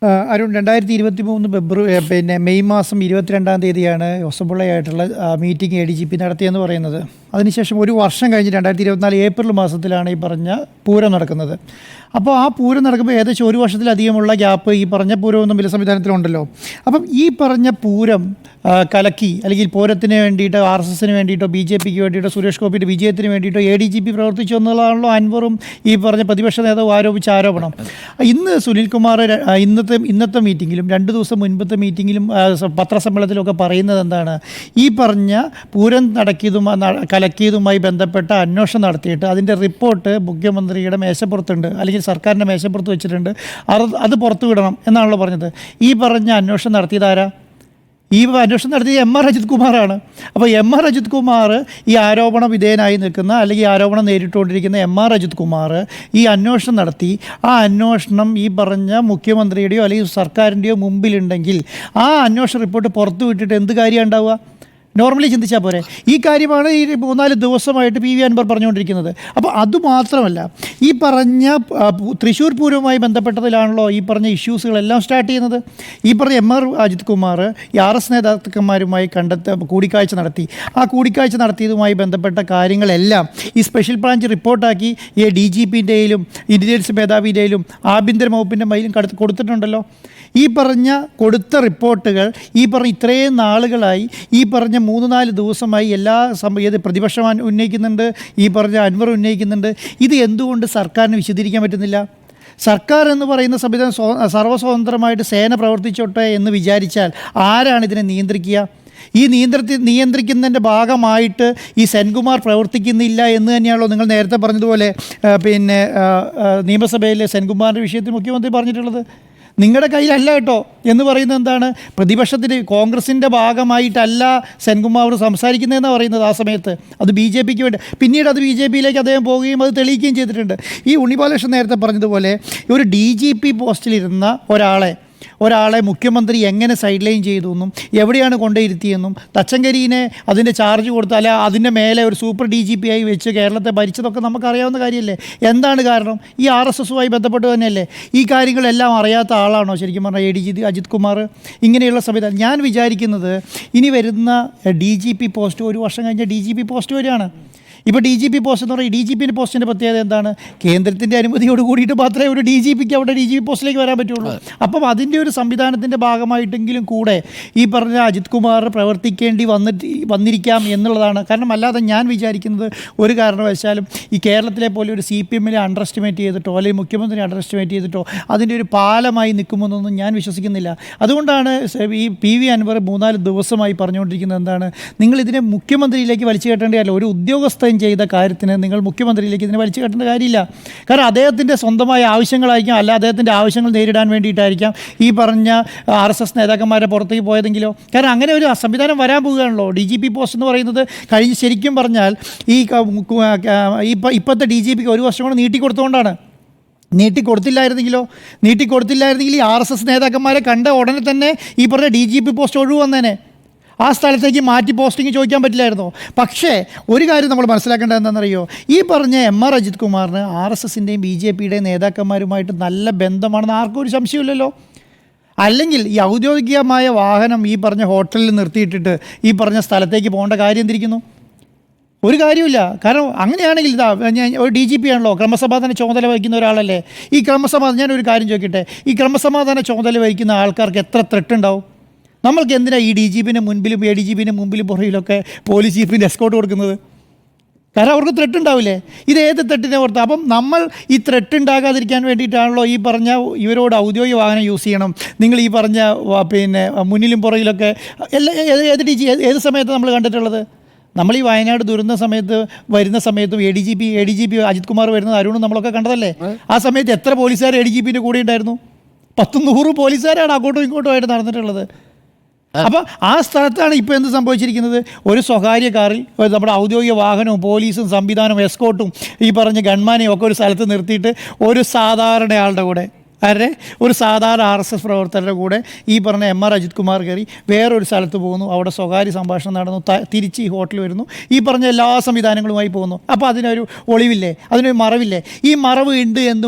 Arun, 2023 May മാസം 22-ാം തീയതിയാണ് ജോസഫുള്ളയായിട്ടുള്ള meeting ADGP നടത്തിയെന്ന് പറയുന്നത്. അതിനുശേഷം ഒരു വർഷം കഴിഞ്ഞ് 2024 ഏപ്രിൽ മാസത്തിലാണ് ഈ പറഞ്ഞ പൂരം നടക്കുന്നത്. അപ്പോൾ ആ പൂരം നടക്കുമ്പോൾ ഏകദേശം ഒരു വർഷത്തിലധികമുള്ള ഗ്യാപ്പ് ഈ പറഞ്ഞ പൂരമൊന്നും വില സംവിധാനത്തിലുണ്ടല്ലോ. അപ്പം ഈ പറഞ്ഞ പൂരം കലക്കി, അല്ലെങ്കിൽ പൂരത്തിന് വേണ്ടിയിട്ടോ RSSന് വേണ്ടിയിട്ടോ BJPക്ക് വേണ്ടിയിട്ടോ സുരേഷ് ഗോപിയുടെ വിജയത്തിന് വേണ്ടിയിട്ടോ ADGP പ്രവർത്തിച്ചു എന്നുള്ളതാണല്ലോ അൻവറും ഈ പറഞ്ഞ പ്രതിപക്ഷ നേതാവ് ആരോപിച്ച ആരോപണം. ഇന്ന് സുനിൽകുമാർ ഇന്നത്തെ മീറ്റിങ്ങിലും 2 ദിവസം മുൻപത്തെ മീറ്റിങ്ങിലും പത്രസമ്മേളനത്തിലൊക്കെ പറയുന്നത് എന്താണ്? ഈ പറഞ്ഞ പൂരം കലക്കിയതുമായി ബന്ധപ്പെട്ട അന്വേഷണം നടത്തിയിട്ട് അതിൻ്റെ റിപ്പോർട്ട് മുഖ്യമന്ത്രിയുടെ മേശപ്പുറത്തുണ്ട്, അല്ലെങ്കിൽ സർക്കാരിൻ്റെ മേശപ്പുറത്ത് വെച്ചിട്ടുണ്ട്, അത് പുറത്തു വിടണം എന്നാണല്ലോ പറഞ്ഞത്. ഈ പറഞ്ഞ അന്വേഷണം നടത്തിയതാരാ? ഈ അന്വേഷണം നടത്തിയ MR അജിത് കുമാറാണ്. അപ്പോൾ MR അജിത് കുമാർ, ഈ ആരോപണ വിധേയനായി നിൽക്കുന്ന, അല്ലെങ്കിൽ ആരോപണം നേരിട്ടുകൊണ്ടിരിക്കുന്ന MR അജിത് കുമാർ ഈ അന്വേഷണം നടത്തി, ആ അന്വേഷണം ഈ പറഞ്ഞ മുഖ്യമന്ത്രിയുടെയോ അല്ലെങ്കിൽ സർക്കാരിൻ്റെയോ മുമ്പിലുണ്ടെങ്കിൽ ആ അന്വേഷണ റിപ്പോർട്ട് പുറത്തു വിട്ടിട്ട് എന്ത് കാര്യമാണ് ഉണ്ടാവുക? നോർമലി ചിന്തിച്ചാൽ പോരെ. ഈ കാര്യമാണ് ഈ 3-4 ദിവസമായിട്ട് PV അൻവർ പറഞ്ഞുകൊണ്ടിരിക്കുന്നത്. അപ്പോൾ അതുമാത്രമല്ല, ഈ പറഞ്ഞ തൃശ്ശൂർ പൂരവുമായി ബന്ധപ്പെട്ടതിലാണല്ലോ ഈ പറഞ്ഞ ഇഷ്യൂസുകളെല്ലാം സ്റ്റാർട്ട് ചെയ്യുന്നത്. ഈ പറഞ്ഞ MR അജിത് കുമാർ ഈ RS നേതാക്കന്മാരുമായി കൂടിക്കാഴ്ച നടത്തി. ആ കൂടിക്കാഴ്ച നടത്തിയതുമായി ബന്ധപ്പെട്ട കാര്യങ്ങളെല്ലാം ഈ സ്പെഷ്യൽ ബ്രാഞ്ച് റിപ്പോർട്ടാക്കി ഈ DGPൻ്റെയിലും ഇൻ്റലിജൻസ് മേധാവിയുടെയിലും ആഭ്യന്തര വകുപ്പിൻ്റെ മയിലും കൊടുത്തിട്ടുണ്ടല്ലോ. ഈ പറഞ്ഞ കൊടുത്ത റിപ്പോർട്ടുകൾ ഈ പറഞ്ഞ ഇത്രയും നാളുകളായി, ഈ പറഞ്ഞ 3-4 ദിവസമായി എല്ലാ പ്രതിപക്ഷം ഉന്നയിക്കുന്നുണ്ട്, ഈ പറഞ്ഞ അൻവർ ഉന്നയിക്കുന്നുണ്ട്. ഇത് എന്തുകൊണ്ട് സർക്കാരിന് വിശദീകരിക്കാൻ പറ്റുന്നില്ല? സർക്കാർ എന്ന് പറയുന്ന സംവിധാനം സർവ്വസ്വതന്ത്രമായിട്ട് സേന പ്രവർത്തിച്ചോട്ടെ എന്ന് വിചാരിച്ചാൽ ആരാണ് ഇതിനെ നിയന്ത്രിക്കുക? ഈ നിയന്ത്രിക്കുന്നതിൻ്റെ ഭാഗമായിട്ട് ഈ സെൻകുമാർ പ്രവർത്തിക്കുന്നില്ല എന്ന് തന്നെയാണല്ലോ നിങ്ങൾ നേരത്തെ പറഞ്ഞതുപോലെ നിയമസഭയിലെ സെൻകുമാറിൻ്റെ വിഷയത്തിൽ മുഖ്യമന്ത്രി പറഞ്ഞിട്ടുള്ളത്. നിങ്ങളുടെ കയ്യിലല്ല കേട്ടോ എന്ന് പറയുന്നത് എന്താണ്? പ്രതിപക്ഷത്തിന് കോൺഗ്രസിൻ്റെ ഭാഗമായിട്ടല്ല സെൻകുമാർ സംസാരിക്കുന്നതെന്നാണ് പറയുന്നത്. ആ സമയത്ത് അത് BJPക്ക് വേണ്ടി, പിന്നീട് അത് BJPയിലേക്ക് അദ്ദേഹം പോവുകയും അത് തെളിയിക്കുകയും ചെയ്തിട്ടുണ്ട്. ഈ ഉണ്ണിബാലകൃഷ്ണൻ നേരത്തെ പറഞ്ഞതുപോലെ ഒരു DGP പോസ്റ്റിലിരുന്ന ഒരാളെ മുഖ്യമന്ത്രി എങ്ങനെ സൈഡ് ലൈൻ ചെയ്തു എന്നും എവിടെയാണ് കൊണ്ടുയിരുത്തിയെന്നും തച്ചങ്കരിനെ അതിൻ്റെ ചാർജ് കൊടുത്ത്, അല്ല അതിൻ്റെ മേലെ ഒരു സൂപ്പർ DGP ആയി വെച്ച് കേരളത്തെ ഭരിച്ചതൊക്കെ നമുക്കറിയാവുന്ന കാര്യമല്ലേ. എന്താണ് കാരണം? ഈ RSSുമായി ബന്ധപ്പെട്ട് തന്നെയല്ലേ. ഈ കാര്യങ്ങളെല്ലാം അറിയാത്ത ആളാണോ ശരിക്കും പറഞ്ഞാൽ ADGP അജിത് കുമാർ? ഇങ്ങനെയുള്ള സംവിധാനം ഞാൻ വിചാരിക്കുന്നത് ഇനി വരുന്ന DGP പോസ്റ്റ് ഒരു വർഷം കഴിഞ്ഞ DGP പോസ്റ്റ് വരികയാണ്. ഇപ്പോൾ DGP പോസ്റ്റ് എന്ന് പറയുന്നത്, DGPൻ്റെ പോസ്റ്റിൻ്റെ പ്രത്യേകത എന്താണ്? കേന്ദ്രത്തിൻ്റെ അനുമതിയോട് കൂടിയിട്ട് മാത്രമേ ഒരു DGPക്ക് അവിടെ DGP പോസ്റ്റിലേക്ക് വരാൻ പറ്റുള്ളൂ. അപ്പം അതിൻ്റെ ഒരു സംവിധാനത്തിൻ്റെ ഭാഗമായിട്ടെങ്കിലും കൂടെ ഈ പറഞ്ഞ അജിത് കുമാർ പ്രവർത്തിക്കേണ്ടി വന്നിരിക്കാം എന്നുള്ളതാണ്. കാരണം അല്ലാതെ ഞാൻ വിചാരിക്കുന്നത് ഒരു കാരണവശാലും ഈ കേരളത്തിലെ പോലെ ഒരു CPMനെ അണ്ടർ എസ്റ്റിമേറ്റ് ചെയ്തിട്ടോ അല്ലെങ്കിൽ മുഖ്യമന്ത്രി അണ്ടർ എസ്റ്റിമേറ്റ് ചെയ്തിട്ടോ അതിൻ്റെ ഒരു പാലമായി നിൽക്കുമെന്നൊന്നും ഞാൻ വിശ്വസിക്കുന്നില്ല. അതുകൊണ്ടാണ് ഈ PV അൻവർ 3-4 ദിവസമായി പറഞ്ഞുകൊണ്ടിരിക്കുന്നത് എന്താണ്? നിങ്ങളിതിനെ മുഖ്യമന്ത്രിയിലേക്ക് വലിച്ചു കെട്ടേണ്ടതല്ല. ഒരു ഉദ്യോഗസ്ഥൻ ചെയ്ത കാര്യത്തിന് നിങ്ങൾ മുഖ്യമന്ത്രിയിലേക്ക് ഇതിനെ വലിച്ചു കെട്ടേണ്ട കാര്യമില്ല. കാരണം അദ്ദേഹത്തിൻ്റെ സ്വന്തമായ ആവശ്യങ്ങളായിരിക്കാം, അല്ല അദ്ദേഹത്തിൻ്റെ ആവശ്യങ്ങൾ നേരിടാൻ വേണ്ടിയിട്ടായിരിക്കാം ഈ പറഞ്ഞ RSS നേതാക്കന്മാരെ പുറത്തേക്ക് പോയതെങ്കിലോ. കാരണം അങ്ങനെ ഒരു സംവിധാനം വരാൻ പോവുകയാണല്ലോ. DGP പോസ്റ്റ് എന്ന് പറയുന്നത് കഴിഞ്ഞ് ശരിക്കും പറഞ്ഞാൽ ഇപ്പോഴത്തെ DGPക്ക് ഒരു വർഷം കൂടെ നീട്ടിക്കൊടുത്തുകൊണ്ടാണ്. നീട്ടിക്കൊടുത്തില്ലായിരുന്നെങ്കിൽ ഈ RSS നേതാക്കന്മാരെ കണ്ട ഉടനെ തന്നെ ഈ പറഞ്ഞ DGP പോസ്റ്റ് ഒഴിവന്നേനെ. ആ സ്ഥലത്തേക്ക് മാറ്റി പോസ്റ്റിംഗ് ചോദിക്കാൻ പറ്റില്ലായിരുന്നോ? പക്ഷേ ഒരു കാര്യം നമ്മൾ മനസ്സിലാക്കേണ്ടത് എന്താണെന്നറിയോ? ഈ പറഞ്ഞ MR അജിത് കുമാറിന് RSSൻ്റെയും BJPയുടെയും നേതാക്കന്മാരുമായിട്ട് നല്ല ബന്ധമാണെന്ന് ആർക്കും ഒരു സംശയമില്ലല്ലോ. അല്ലെങ്കിൽ ഈ ഔദ്യോഗികമായ വാഹനം ഈ പറഞ്ഞ ഹോട്ടലിൽ നിർത്തിയിട്ടിട്ട് ഈ പറഞ്ഞ സ്ഥലത്തേക്ക് പോകേണ്ട കാര്യം എന്തിരിക്കുന്നു? ഒരു കാര്യമില്ല. കാരണം അങ്ങനെയാണെങ്കിൽ ഒരു DGP ആണല്ലോ, ക്രമസമാധാന ചുമതല വഹിക്കുന്ന ഒരാളല്ലേ. ഞാനൊരു കാര്യം ചോദിക്കട്ടെ, ഈ ക്രമസമാധാന ചുമതല വഹിക്കുന്ന ആൾക്കാർക്ക് എത്ര ത്രെട്ട് ഉണ്ടാവും? നമ്മൾക്ക് എന്തിനാണ് ഈ DGPൻ്റെ മുൻപിലും ADGPൻ്റെ മുമ്പിലും പുറകിലൊക്കെ പോലീസ് ചീഫിൻ്റെ എസ്കോർട്ട് കൊടുക്കുന്നത്? കാരണം അവർക്ക് ത്രെട്ട് ഉണ്ടാവില്ലേ? ഇത് ഏത് ത്രെട്ടിനെ ഓർത്ത്? അപ്പം നമ്മൾ ഈ ത്രെട്ട് ഉണ്ടാകാതിരിക്കാൻ വേണ്ടിയിട്ടാണല്ലോ ഈ പറഞ്ഞ ഇവരോട് ഔദ്യോഗിക വാഹനം യൂസ് ചെയ്യണം, നിങ്ങൾ ഈ പറഞ്ഞ മുന്നിലും പുറകിലൊക്കെ ഏത് സമയത്ത് നമ്മൾ കണ്ടിട്ടുള്ളത്? നമ്മൾ ഈ വയനാട് ദുരന്ത സമയത്ത് വരുന്ന സമയത്തും ADGP അജിത് കുമാർ വരുന്നത് അരുണും നമ്മളൊക്കെ കണ്ടതല്ലേ. ആ സമയത്ത് എത്ര പോലീസുകാർ ADGPൻ്റെ കൂടെ ഉണ്ടായിരുന്നു? 100 പോലീസുകാരാണ് അങ്ങോട്ടും ഇങ്ങോട്ടും ആയിട്ട് നടന്നിട്ടുള്ളത്. അപ്പോൾ ആ സ്ഥലത്താണ് ഇപ്പോൾ എന്ത് സംഭവിച്ചിരിക്കുന്നത്? ഒരു സ്വകാര്യ കാറിൽ നമ്മുടെ ഔദ്യോഗിക വാഹനവും പോലീസും സംവിധാനവും എസ്കോർട്ടും ഈ പറഞ്ഞ ഗൺമാനെയും ഒക്കെ ഒരു സ്ഥലത്ത് നിർത്തിയിട്ട് ഒരു സാധാരണ ആളുടെ കൂടെ ആരുടെ ഒരു സാധാരണ RSS പ്രവർത്തകരുടെ കൂടെ ഈ പറഞ്ഞ MR അജിത് കുമാർ കയറി വേറൊരു സ്ഥലത്ത് പോകുന്നു, അവിടെ സ്വകാര്യ സംഭാഷണം നടന്നു, തിരിച്ച് ഈ ഹോട്ടലിൽ വരുന്നു, ഈ പറഞ്ഞ എല്ലാ സംവിധാനങ്ങളുമായി പോകുന്നു. അപ്പോൾ അതിനൊരു ഒളിവില്ലേ, അതിനൊരു മറവില്ലേ? ഈ മറവ് ഉണ്ട്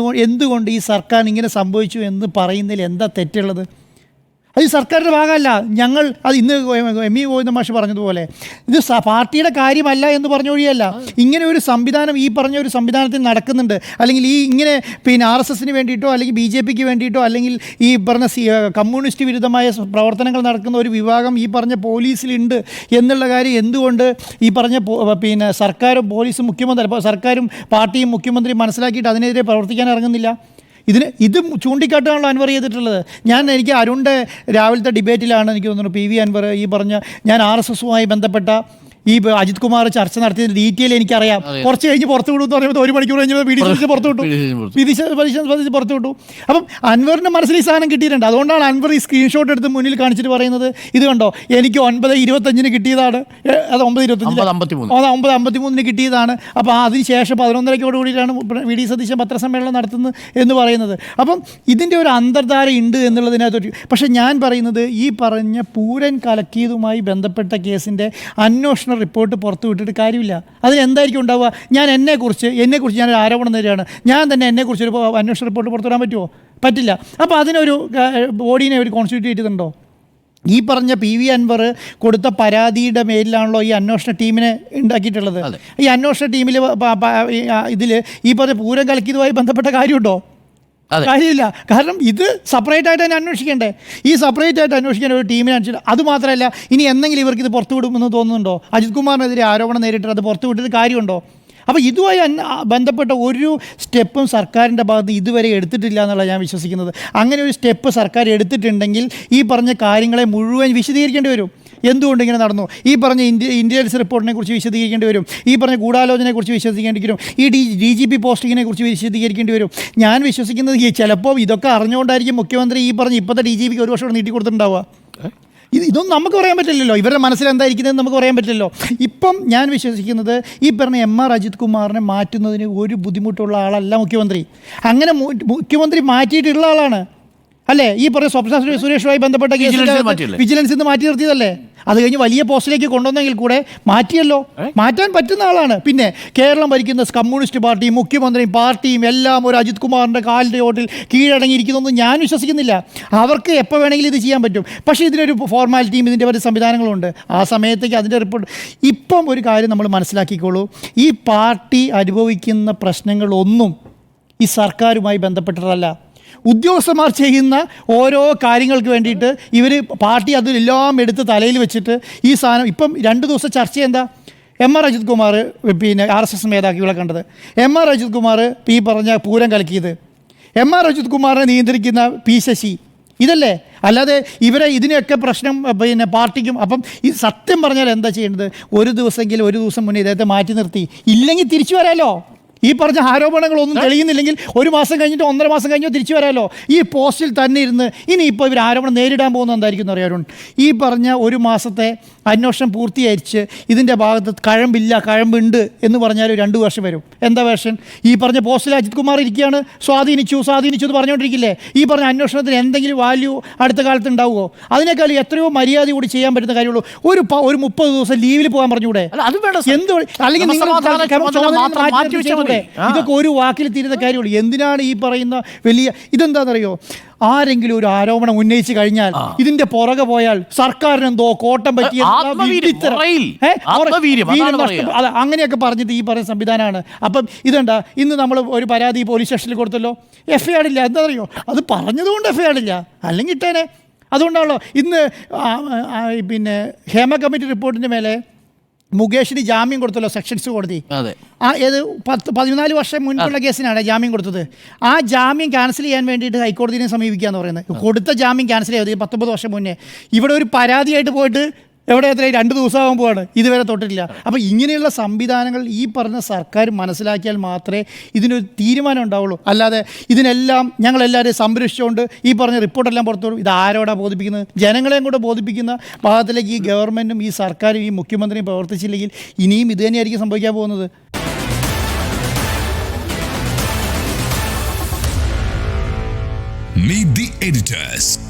എന്തുകൊണ്ട് ഈ സർക്കാർ ഇങ്ങനെ സംഭവിച്ചു എന്ന് പറയുന്നതിൽ എന്താ തെറ്റുള്ളത്? അത് ഈ സർക്കാരിൻ്റെ ഭാഗമല്ല. ഞങ്ങൾ അത് ഇന്ന് ME ഗോവിന്ദ മാഷ് പറഞ്ഞതുപോലെ ഇത് പാർട്ടിയുടെ കാര്യമല്ല എന്ന് പറഞ്ഞൊഴിയല്ല. ഇങ്ങനെ ഒരു സംവിധാനം ഈ പറഞ്ഞ ഒരു സംവിധാനത്തിൽ നടക്കുന്നുണ്ട്, അല്ലെങ്കിൽ ഈ ഇങ്ങനെ പിന്നെ RSSന് വേണ്ടിയിട്ടോ അല്ലെങ്കിൽ BJPക്ക് വേണ്ടിയിട്ടോ അല്ലെങ്കിൽ ഈ പറഞ്ഞ കമ്മ്യൂണിസ്റ്റ് വിരുദ്ധമായ പ്രവർത്തനങ്ങൾ നടക്കുന്ന ഒരു വിഭാഗം ഈ പറഞ്ഞ പോലീസിലുണ്ട് എന്നുള്ള കാര്യം എന്തുകൊണ്ട് ഈ പറഞ്ഞ പിന്നെ സർക്കാരും പോലീസും മുഖ്യമന്ത്രി സർക്കാരും പാർട്ടിയും മുഖ്യമന്ത്രിയും മനസ്സിലാക്കിയിട്ട് അതിനെതിരെ പ്രവർത്തിക്കാൻ ഇറങ്ങുന്നില്ല? ഇത് ചൂണ്ടിക്കാട്ടാണല്ലോ അൻവർ ചെയ്തിട്ടുള്ളത്. എനിക്ക് അരുണിൻ്റെ രാവിലത്തെ ഡിബേറ്റിലാണ് എനിക്ക് തോന്നുന്നു PV അൻവർ ഈ പറഞ്ഞ ഞാൻ RSSുമായി ബന്ധപ്പെട്ട ഈ അജിത് കുമാർ ചർച്ച നടത്തിയതിൻ്റെ ഡീറ്റെയിൽ എനിക്കറിയാം, കുറച്ച് കഴിഞ്ഞ് പുറത്ത് വിടുമെന്ന് പറയുമ്പോൾ 1 മണിക്കൂർ കഴിഞ്ഞപ്പോൾ BDC പുറത്തു വിട്ടു, പുറത്തു വിട്ടു. അപ്പം അൻവറിൻ്റെ മനസ്സിൽ ഈ സാധനം കിട്ടിയിട്ടുണ്ട്. അതുകൊണ്ടാണ് അൻവർ ഈ സ്ക്രീൻഷോട്ട് എടുത്ത് മുന്നിൽ കാണിച്ചിട്ട് പറയുന്നത്, ഇത് കണ്ടോ എനിക്ക് 9:25 കിട്ടിയതാണ്, അത് 9:53 കിട്ടിയതാണ്. അപ്പോൾ അതിന് ശേഷം 11:30 കൂടിയിട്ടാണ് VD സതീശൻ പത്രസമ്മേളനം നടത്തുന്നത് എന്ന് പറയുന്നത്. അപ്പം ഇതിൻ്റെ ഒരു അന്തർധാര ഉണ്ട് എന്നുള്ളതിനകത്തൊരു, പക്ഷേ ഞാൻ പറയുന്നത് ഈ പറഞ്ഞ പൂരൻ കലക്കിയതുമായി ബന്ധപ്പെട്ട കേസിൻ്റെ അന്വേഷണ റിപ്പോർട്ട് പുറത്തു വിട്ടിട്ട് കാര്യമില്ല. അതിനെന്തായിരിക്കും ഉണ്ടാവുക? എന്നെക്കുറിച്ച് ഞാനൊരു ആരോപണം തരികയാണ്, ഞാൻ തന്നെ എന്നെക്കുറിച്ച് ഒരു അന്വേഷണ റിപ്പോർട്ട് പുറത്തുവിടാൻ പറ്റുമോ? പറ്റില്ല. അപ്പോൾ അതിനൊരു ബോഡീനെ ഒരു കോൺസ്റ്റിറ്റ്യൂട്ട് ചെയ്തിട്ടുണ്ടോ? ഈ പറഞ്ഞ PV അൻവർ കൊടുത്ത പരാതിയുടെ മേലിലാണല്ലോ ഈ അന്വേഷണ ടീമിനെ ഉണ്ടാക്കിയിട്ടുള്ളത്. ഈ അന്വേഷണ ടീമിൽ ഇതിൽ ഈ പറഞ്ഞ പൂരം കലക്കിയതുമായി ബന്ധപ്പെട്ട കാര്യമുണ്ടോ? കാര്യമില്ല. കാരണം ഇത് സെപ്പറേറ്റ് ആയിട്ട് തന്നെ അന്വേഷിക്കേണ്ടേ. ഈ സെപ്പറേറ്റ് ആയിട്ട് അന്വേഷിക്കേണ്ട ഒരു ടീമിനെ അനുസരിച്ച്. അതുമാത്രമല്ല, ഇനി എന്തെങ്കിലും ഇവർക്ക് ഇത് പുറത്തു വിടുമെന്ന് തോന്നുന്നുണ്ടോ? അജിത് കുമാറിനെതിരെ ആരോപണം നേരിട്ട് അത് പുറത്തു വിട്ടിട്ട് കാര്യമുണ്ടോ? അപ്പോൾ ഇതുമായി ബന്ധപ്പെട്ട ഒരു സ്റ്റെപ്പും സർക്കാരിൻ്റെ ഭാഗത്ത് ഇതുവരെ എടുത്തിട്ടില്ല എന്നുള്ള ഞാൻ വിശ്വസിക്കുന്നത്. അങ്ങനെ ഒരു സ്റ്റെപ്പ് സർക്കാർ എടുത്തിട്ടുണ്ടെങ്കിൽ ഈ പറഞ്ഞ കാര്യങ്ങളെ മുഴുവൻ വിശദീകരിക്കേണ്ടി വരും. എന്തുകൊണ്ട് ഇങ്ങനെ നടന്നു, ഈ പറഞ്ഞ ഇൻ്റലിജൻസ് റിപ്പോർട്ടിനെ കുറിച്ച് വിശദീകരിക്കേണ്ടി വരും, ഈ പറഞ്ഞ ഗൂഢാലോചനയെക്കുറിച്ച് വിശദീകരിക്കേണ്ടി വരും, ഈ DGP പോസ്റ്റിങ്ങിനെ കുറിച്ച് വിശദീകരിക്കേണ്ടി വരും. ഞാൻ വിശ്വസിക്കുന്നത് ചിലപ്പോൾ ഇതൊക്കെ അറിഞ്ഞുകൊണ്ടായിരിക്കും മുഖ്യമന്ത്രി ഈ പറഞ്ഞ ഇപ്പോഴത്തെ DGPക്ക് 1 വർഷം നീട്ടി കൊടുത്തിട്ടുണ്ടാവുക. ഇതൊന്നും നമുക്ക് പറയാൻ പറ്റില്ലല്ലോ, ഇവരുടെ മനസ്സിൽ എന്തായിരിക്കുന്നതെന്ന് നമുക്ക് പറയാൻ പറ്റില്ലല്ലോ. ഇപ്പം ഞാൻ വിശ്വസിക്കുന്നത് ഈ പറഞ്ഞ MR അജിത് കുമാറിനെ മാറ്റുന്നതിന് ഒരു ബുദ്ധിമുട്ടുള്ള ആളല്ല മുഖ്യമന്ത്രി. അങ്ങനെ മുഖ്യമന്ത്രി മാറ്റിയിട്ടുള്ള ആളാണ് അല്ലേ? ഈ പറഞ്ഞ സ്വപ്ന സുരേഷുമായി ബന്ധപ്പെട്ട കേസിൽ വിജിലൻസിൽ നിന്ന് മാറ്റി നിർത്തിയതല്ലേ? അത് കഴിഞ്ഞ് വലിയ പോസ്റ്റിലേക്ക് കൊണ്ടുവന്നെങ്കിൽ കൂടെ മാറ്റിയല്ലോ, മാറ്റാൻ പറ്റുന്ന ആളാണ്. പിന്നെ കേരളം ഭരിക്കുന്ന കമ്മ്യൂണിസ്റ്റ് പാർട്ടിയും മുഖ്യമന്ത്രിയും പാർട്ടിയും എല്ലാം ഒരു അജിത് കുമാറിൻ്റെ കാലിൻ്റെ ചോട്ടിൽ കീഴടങ്ങിയിരിക്കുന്നതൊന്നും ഞാൻ വിശ്വസിക്കുന്നില്ല. അവർക്ക് എപ്പോൾ വേണമെങ്കിലും ഇത് ചെയ്യാൻ പറ്റും. പക്ഷേ ഇതിനൊരു ഫോർമാലിറ്റിയും ഇതിൻ്റെ പല സംവിധാനങ്ങളുണ്ട്. ആ സമയത്തേക്ക് അതിൻ്റെ റിപ്പോർട്ട്. ഇപ്പം ഒരു കാര്യം നമ്മൾ മനസ്സിലാക്കിക്കോളൂ, ഈ പാർട്ടി അനുഭവിക്കുന്ന പ്രശ്നങ്ങളൊന്നും ഈ സർക്കാരുമായി ബന്ധപ്പെട്ടതല്ല. ഉദ്യോഗസ്ഥന്മാർ ചെയ്യുന്ന ഓരോ കാര്യങ്ങൾക്ക് വേണ്ടിയിട്ട് ഇവർ പാർട്ടി അതിലെല്ലാം എടുത്ത് തലയിൽ വെച്ചിട്ട് ഈ സാധനം ഇപ്പം 2 ദിവസം ചർച്ച എന്താ? MR അജിത് കുമാർ പിന്നെ RSS നേതാക്കളെ കണ്ടത്, MR അജിത് കുമാർ ഈ പറഞ്ഞ പൂരം കലക്കിയത്, MR അജിത് കുമാറിനെ നിയന്ത്രിക്കുന്ന P ശശി, ഇതല്ലേ? അല്ലാതെ ഇതിനെയൊക്കെ പ്രശ്നം പിന്നെ പാർട്ടിക്കും. അപ്പം ഈ സത്യം പറഞ്ഞാൽ എന്താ ചെയ്യേണ്ടത്? ഒരു ദിവസം മുന്നേ ഇദ്ദേഹത്തെ മാറ്റി നിർത്തി, ഇല്ലെങ്കിൽ തിരിച്ചു വരാമല്ലോ. ഈ പറഞ്ഞ ആരോപണങ്ങളൊന്നും തെളിയുന്നില്ലെങ്കിൽ 1 മാസം കഴിഞ്ഞിട്ട് 1.5 മാസം കഴിഞ്ഞോ തിരിച്ചു വരാമല്ലോ. ഈ പോസ്റ്റിൽ തന്നെ ഇരുന്ന് ഇനിയിപ്പോൾ ഇവർ ആരോപണം നേരിടാൻ പോകുന്നത് എന്തായിരിക്കും എന്ന് അറിയാറുണ്ട്. ഈ പറഞ്ഞ 1 മാസത്തെ അന്വേഷണം പൂർത്തീകരിച്ച് ഇതിൻ്റെ ഭാഗത്ത് കഴമ്പുണ്ട് എന്ന് പറഞ്ഞാൽ 2 വർഷം വരും. എന്താ വേർഷൻ? ഈ പറഞ്ഞ പോസ്റ്റിൽ അജിത് കുമാർ ഇരിക്കുകയാണ്, സ്വാധീനിച്ചു എന്ന് പറഞ്ഞുകൊണ്ടിരിക്കില്ലേ? ഈ പറഞ്ഞ അന്വേഷണത്തിന് എന്തെങ്കിലും വാല്യൂ അടുത്ത കാലത്ത് ഉണ്ടാവുമോ? അതിനേക്കാൾ എത്രയോ മര്യാദ കൂടി ചെയ്യാൻ പറ്റുന്ന കാര്യമുള്ളൂ. ഒരു 30 ദിവസം ലീവിൽ പോകാൻ പറഞ്ഞുകൂടെ? എന്ത് അല്ലെങ്കിൽ ഇതൊക്കെ ഒരു വാക്കിൽ തീരുന്ന കാര്യമുള്ളൂ. എന്തിനാണ് ഈ പറയുന്ന വലിയ ഇതെന്താണെന്നറിയോ? ആരെങ്കിലും ഒരു ആരോപണം ഉന്നയിച്ചു കഴിഞ്ഞാൽ ഇതിന്റെ പുറകെ പോയാൽ സർക്കാരിനെന്തോ കോട്ടം പറ്റിയ അങ്ങനെയൊക്കെ പറഞ്ഞിട്ട് ഈ പറയുന്ന സംവിധാനമാണ്. അപ്പം ഇതെന്താ, ഇന്ന് നമ്മൾ ഒരു പരാതി പോലീസ് സ്റ്റേഷനിൽ കൊടുത്തല്ലോ, FIR ഇല്ല. എന്താ അറിയോ? അത് പറഞ്ഞതുകൊണ്ട് FIR ഇല്ല, അല്ലെങ്കിൽ ഇട്ടേനെ. അതുകൊണ്ടാണല്ലോ ഇന്ന് പിന്നെ ഹേമ കമ്മിറ്റി റിപ്പോർട്ടിൻ്റെ മേലെ മുകേഷിന് ജാമ്യം കൊടുത്തല്ലോ സെക്ഷൻസ് കോടതി. ഏത് 14 വർഷം മുൻപുള്ള കേസിനാണ് ജാമ്യം കൊടുത്തത്. ആ ജാമ്യം ക്യാൻസൽ ചെയ്യാൻ വേണ്ടിയിട്ട് ഹൈക്കോടതിനെ സമീപിക്കുക എന്ന് പറയുന്നത്. കൊടുത്ത ജാമ്യം ക്യാൻസൽ ചെയ്തത് 19 വർഷം മുന്നേ. ഇവിടെ ഒരു പരാതിയായിട്ട് പോയിട്ട് എത്ര 2 ദിവസമാകുമ്പോഴാണ് ഇതുവരെ തൊട്ടിട്ടില്ല. അപ്പോൾ ഇങ്ങനെയുള്ള സംവിധാനങ്ങൾ ഈ പറഞ്ഞ സർക്കാർ മനസ്സിലാക്കിയാൽ മാത്രമേ ഇതിനൊരു തീരുമാനം ഉണ്ടാവുള്ളൂ. അല്ലാതെ ഇതിനെല്ലാം ഞങ്ങളെല്ലാവരെയും സംരക്ഷിച്ചുകൊണ്ട് ഈ പറഞ്ഞ റിപ്പോർട്ടെല്ലാം പുറത്തോടും ഇത് ആരോടാണ് ബോധിപ്പിക്കുന്നത്? ജനങ്ങളെയും കൂടെ ബോധിപ്പിക്കുന്ന ഭാഗത്തിലേക്ക് ഈ ഗവൺമെൻറ്റും ഈ സർക്കാരും ഈ മുഖ്യമന്ത്രിയും പ്രവർത്തിച്ചില്ലെങ്കിൽ ഇനിയും ഇത് തന്നെയായിരിക്കും സംഭവിക്കാൻ പോകുന്നത്. Meet the editors.